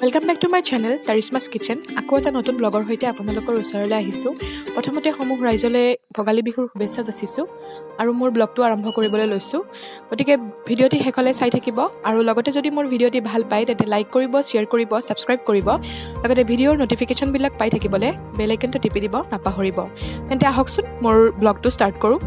Welcome back to my channel Tarishma's kitchen. আকৌ এটা নতুন ব্লগৰ সৈতে আপোনালোকৰ ওচৰলৈ আহিছোঁ। প্ৰথমতে সমূহ ৰাইজলৈ ভোগালী বিহুৰ শুভেচ্ছা যাচিছোঁ আৰু মোৰ ব্লগটো আৰম্ভ কৰিবলৈ লৈছোঁ। গতিকে ভিডিঅ'টি শেষলৈ চাই থাকিব আৰু লগতে যদি মোৰ ভিডিঅ'টি ভাল পায় তেন্তে লাইক কৰিব, শ্বেয়াৰ কৰিব, ছাবস্ক্ৰাইব কৰিব। লগতে ভিডিঅ'ৰ নটিফিকেশ্যনবিলাক পাই থাকিবলৈ বেল আইকনটো টিপি দিব নাপাহৰিব। তেন্তে আহকচোন মোৰ ব্লগটো ষ্টাৰ্ট কৰোঁ।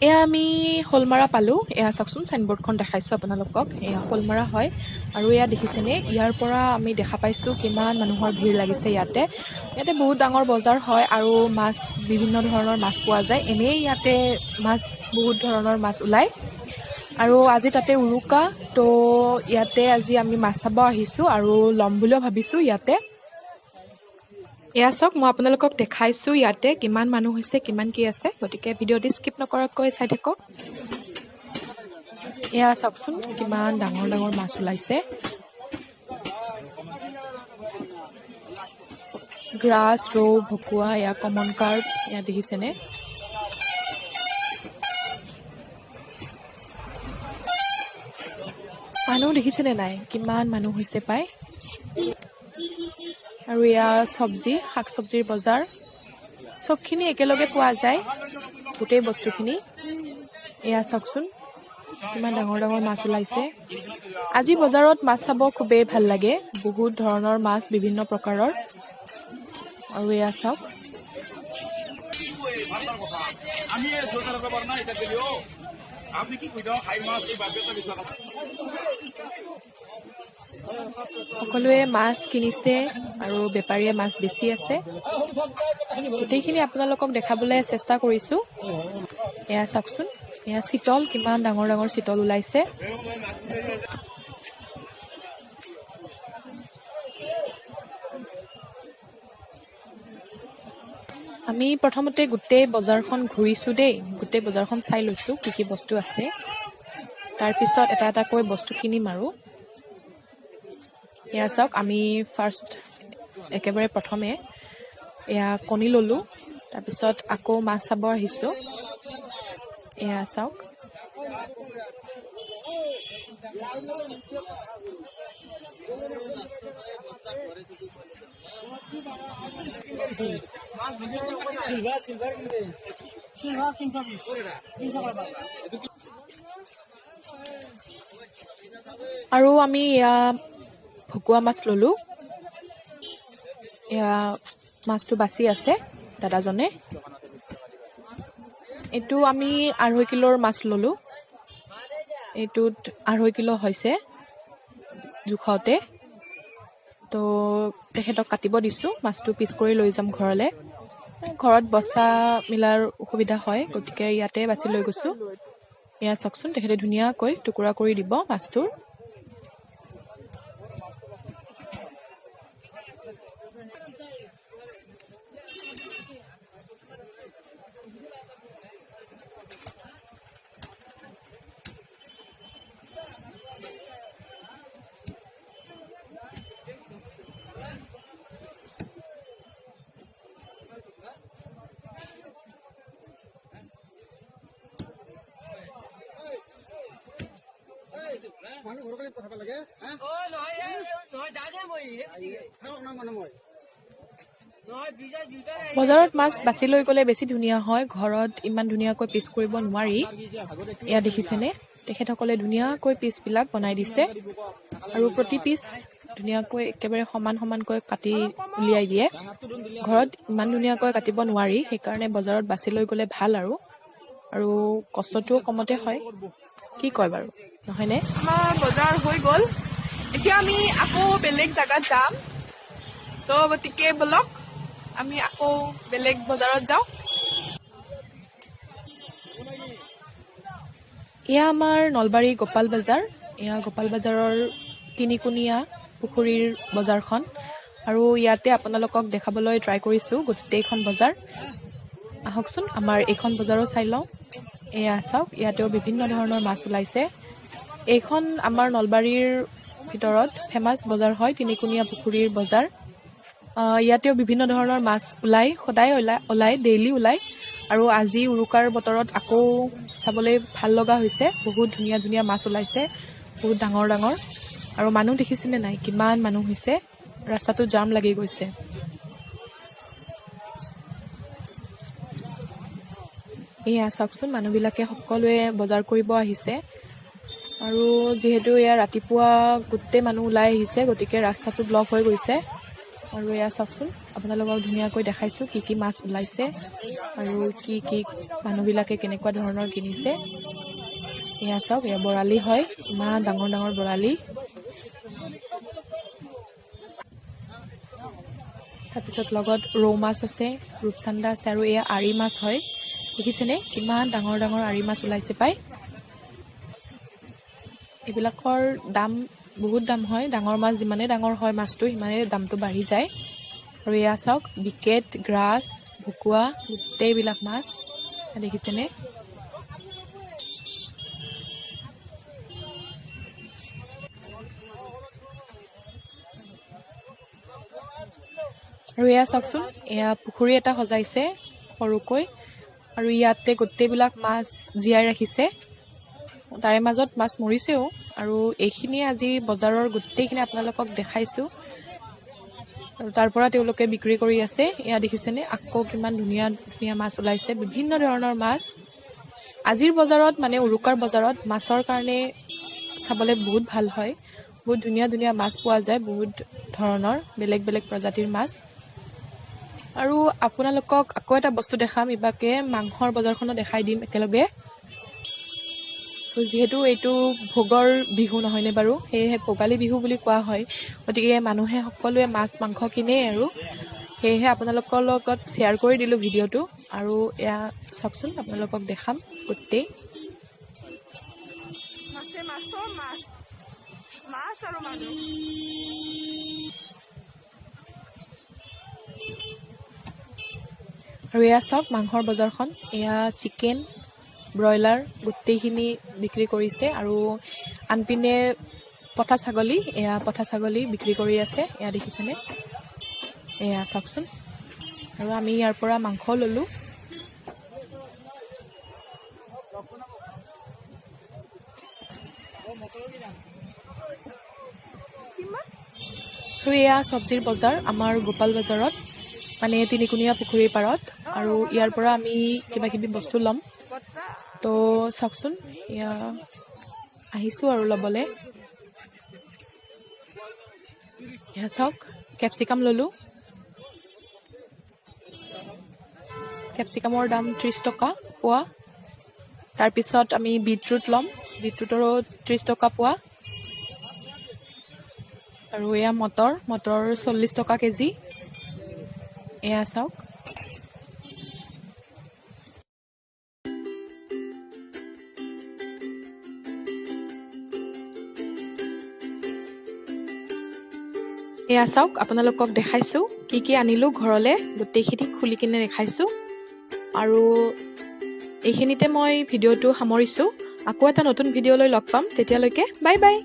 এয়া আমি শ'লমাৰা পালোঁ। এয়া চাওকচোন চাইনবোৰ্ডখন দেখাইছোঁ আপোনালোকক। এয়া শ'লমাৰা হয় আৰু এয়া দেখিছেনে, ইয়াৰ পৰা আমি দেখা পাইছোঁ কিমান মানুহৰ ভিৰ লাগিছে। ইয়াতে বহুত ডাঙৰ বজাৰ হয় আৰু মাছ, বিভিন্ন ধৰণৰ মাছ পোৱা যায়। এনেই ইয়াতে মাছ, বহুত ধৰণৰ মাছ ওলায় আৰু আজি তাতে উৰুকা, তো ইয়াতে আজি আমি মাছ চাব আহিছোঁ আৰু ল'ম বুলিও ভাবিছোঁ ইয়াতে। এয়া চাওক, মই আপোনালোকক দেখাইছোঁ ইয়াতে কিমান মানুহ হৈছে, কিমান কি আছে। গতিকে ভিডিঅ'টি স্কিপ নকৰাকৈ চাই থাকক। এয়া চাওকচোন কিমান ডাঙৰ ডাঙৰ মাছ ওলাইছে। গ্ৰাছ, ৰৌ, ভকুৱা, এয়া কমন কাৰ্প, এয়া দেখিছেনে। মানুহ দেখিছেনে নাই, কিমান মানুহ হৈছে পায়। আৰু এয়া চব্জি, শাক চব্জিৰ বজাৰ, চবখিনি একেলগে পোৱা যায়, গোটেই বস্তুখিনি। এয়া চাওকচোন কিমান ডাঙৰ ডাঙৰ মাছ ওলাইছে। আজি বজাৰত মাছ চাব খুবেই ভাল লাগে, বহুত ধৰণৰ মাছ, বিভিন্ন প্ৰকাৰৰ। আৰু এয়া চাওক, সকলোৱে মাছ কিনিছে আৰু বেপাৰীয়ে মাছ বেচি আছে। গোটেইখিনি আপোনালোকক দেখাবলৈ চেষ্টা কৰিছোঁ। এয়া চাওকচোন, এয়া চিতল, কিমান ডাঙৰ ডাঙৰ চিতল ওলাইছে। আমি প্ৰথমতে গোটেই বজাৰখন ঘূৰিছোঁ দেই, গোটেই বজাৰখন চাই লৈছোঁ কি কি বস্তু আছে। তাৰপিছত এটা এটাকৈ বস্তু কিনিম আৰু। এয়া চাওক, আমি একেবাৰে প্ৰথমে এয়া কণী ল'লোঁ, তাৰপিছত আকৌ মাছ চাব আহিছোঁ। এয়া চাওক, আৰু আমি এয়া ভকুৱা মাছ ল'লোঁ। এয়া মাছটো বাচি আছে দাদাজনে। এইটো আমি 2.5 কিলোৰ মাছ ল'লোঁ। এইটোত 2.5 কিলো হৈছে জোখতে। তো তেখেতক কাটিব দিছোঁ, মাছটো পিচ কৰি লৈ যাম ঘৰলৈ। ঘৰত বচা মিলাৰ অসুবিধা হয়, গতিকে ইয়াতে বাছি লৈ গৈছোঁ। এয়া চাওকচোন, তেখেতে ধুনীয়াকৈ টুকুৰা কৰি দিব মাছটোৰ। বজাৰত মাছ বাছি লৈ গ'লে বেছি ধুনীয়া হয়, ঘৰত ইমান ধুনীয়াকৈ পিচ কৰিব নোৱাৰি। এয়া দেখিছেনে, তেখেতসকলে ধুনীয়াকৈ পিচবিলাক বনাই দিছে আৰু প্ৰতি পিচ ধুনীয়াকৈ একেবাৰে সমান সমানকৈ কাটি উলিয়াই দিয়ে। ঘৰত ইমান ধুনীয়াকৈ কাটিব নোৱাৰি, সেইকাৰণে বজাৰত বাছি লৈ গ'লে ভাল আৰু কষ্টটোও কমতে হয়। কি কয় বাৰু, নহয়নে? আমাৰ বজাৰ হৈ গ'ল, এতিয়া আমি আকৌ বেলেগ জেগাত যাম। তো গতিকে বলক আমি আকৌ বেলেগ বজাৰত যাওঁ। এয়া আমাৰ নলবাৰী গোপাল বজাৰ। এয়া গোপাল বজাৰৰ তিনিকুণীয়া পুখুৰীৰ বজাৰখন, আৰু ইয়াতে আপোনালোকক দেখাবলৈ ট্ৰাই কৰিছোঁ গোটেইখন বজাৰ। আহকচোন আমাৰ এইখন বজাৰো চাই লওঁ। এয়া চাওক, ইয়াতেও বিভিন্ন ধৰণৰ মাছ ওলাইছে। এইখন আমাৰ নলবাৰীৰ ভিতৰত ফেমাছ বজাৰ হয়, তিনিকুণীয়া পুখুৰীৰ বজাৰ। ইয়াতেও বিভিন্ন ধৰণৰ মাছ ওলায়, সদায় ওলায়, ডেইলি ওলায়। আৰু আজি উৰুকাৰ বতৰত আকৌ চাবলৈ ভাল লগা হৈছে, বহুত ধুনীয়া ধুনীয়া মাছ ওলাইছে, বহুত ডাঙৰ ডাঙৰ। আৰু মানুহ দেখিছেনে নাই, কিমান মানুহ হৈছে, ৰাস্তাটো জাম লাগি গৈছে। এয়া চাওকচোন, মানুহবিলাকে সকলোৱে বজাৰ কৰিব আহিছে। আৰু যিহেতু এয়া ৰাতিপুৱা গোটেই মানুহ ওলাই আহিছে, গতিকে ৰাস্তাটো ব্লক হৈ গৈছে। আৰু এয়া চাওকচোন, আপোনালোকক ধুনীয়াকৈ দেখাইছোঁ কি কি মাছ ওলাইছে আৰু কি কি মানুহবিলাকে কেনেকুৱা ধৰণৰ কিনিছে। এয়া চাওক, এয়া বৰালি হয়, ইমান ডাঙৰ ডাঙৰ বৰালি। তাৰপিছত লগত ৰৌ মাছ আছে, ৰূপচান্দা আছে, আৰু এয়া আৰি মাছ হয়। দেখিছেনে কিমান ডাঙৰ ডাঙৰ আৰি মাছ ওলাইছে পাই। এইবিলাকৰ দাম বহুত দাম হয়, ডাঙৰ মাছ যিমানে ডাঙৰ হয় মাছটো সিমানে দামটো বাঢ়ি যায়। আৰু এয়া চাওক, বিকেট, গ্ৰাছ, ভকুৱা, গোটেইবিলাক মাছ দেখিছেনে। আৰু এয়া চাওকচোন, এয়া পুখুৰী এটা সজাইছে সৰুকৈ, আৰু ইয়াতে গোটেইবিলাক মাছ জীয়াই ৰাখিছে। তাৰে মাজত মাছ মৰিছেও। আৰু এইখিনি আজি বজাৰৰ গোটেইখিনি আপোনালোকক দেখাইছোঁ। আৰু তাৰ পৰা তেওঁলোকে বিক্ৰী কৰি আছে। এয়া দেখিছেনে, আকৌ কিমান ধুনীয়া ধুনীয়া মাছ ওলাইছে, বিভিন্ন ধৰণৰ মাছ। আজিৰ বজাৰত মানে উৰুকাৰ বজাৰত মাছৰ কাৰণে চাবলৈ বহুত ভাল হয়। বহুত ধুনীয়া ধুনীয়া মাছ পোৱা যায়, বহুত ধৰণৰ বেলেগ বেলেগ প্ৰজাতিৰ মাছ। আৰু আপোনালোকক আকৌ এটা বস্তু দেখাম, ইবাকে মাংসৰ বজাৰখনো দেখাই দিম একেলগে। যিহেতু এইটো ভোগৰ বিহু নহয়নে বাৰু, সেয়েহে ভোগালী বিহু বুলি কোৱা হয়। গতিকে মানুহে সকলোৱে মাছ মাংস কিনেই, আৰু সেয়েহে আপোনালোকৰ লগত শ্বেয়াৰ কৰি দিলোঁ ভিডিঅ'টো। আৰু এয়া চাওকচোন, আপোনালোকক দেখাম গোটেই। আৰু এয়া চাওক মাংসৰ বজাৰখন, এয়া চিকেন, ব্ৰইলাৰ গোটেইখিনি বিক্ৰী কৰিছে। আৰু আনপিনে পঠা ছাগলী, এয়া পঠা ছাগলী বিক্ৰী কৰি আছে, এয়া দেখিছেনে। এয়া চাওকচোন, আৰু আমি ইয়াৰ পৰা মাংস ল'লোঁ। আৰু এয়া চব্জিৰ বজাৰ আমাৰ গোপাল বজাৰত, মানে তিনিকুণীয়া পুখুৰীৰ পাৰত। আৰু ইয়াৰ পৰা আমি কিবা কিবি বস্তু ল'ম। তো চাওকচোন, এয়া আহিছোঁ আৰু ল'বলৈ। এয়া চাওক, কেপচিকাম ল'লোঁ। কেপচিকামৰ দাম 30 টকা পোৱা। তাৰপিছত আমি বিটৰুট ল'ম, বিটৰুটৰো 30 টকা পোৱা। আৰু এয়া মটৰ 40 টকা কেজি। এয়া চাওক, এয়া চাওক, আপোনালোকক দেখাইছোঁ কি কি আনিলোঁ ঘৰলৈ, গোটেইখিনি খুলি কিনে দেখাইছোঁ। আৰু এইখিনিতে মই ভিডিঅ'টো সামৰিছোঁ। আকৌ এটা নতুন ভিডিঅ'লৈ লগ পাম, তেতিয়ালৈকে বাই বাই।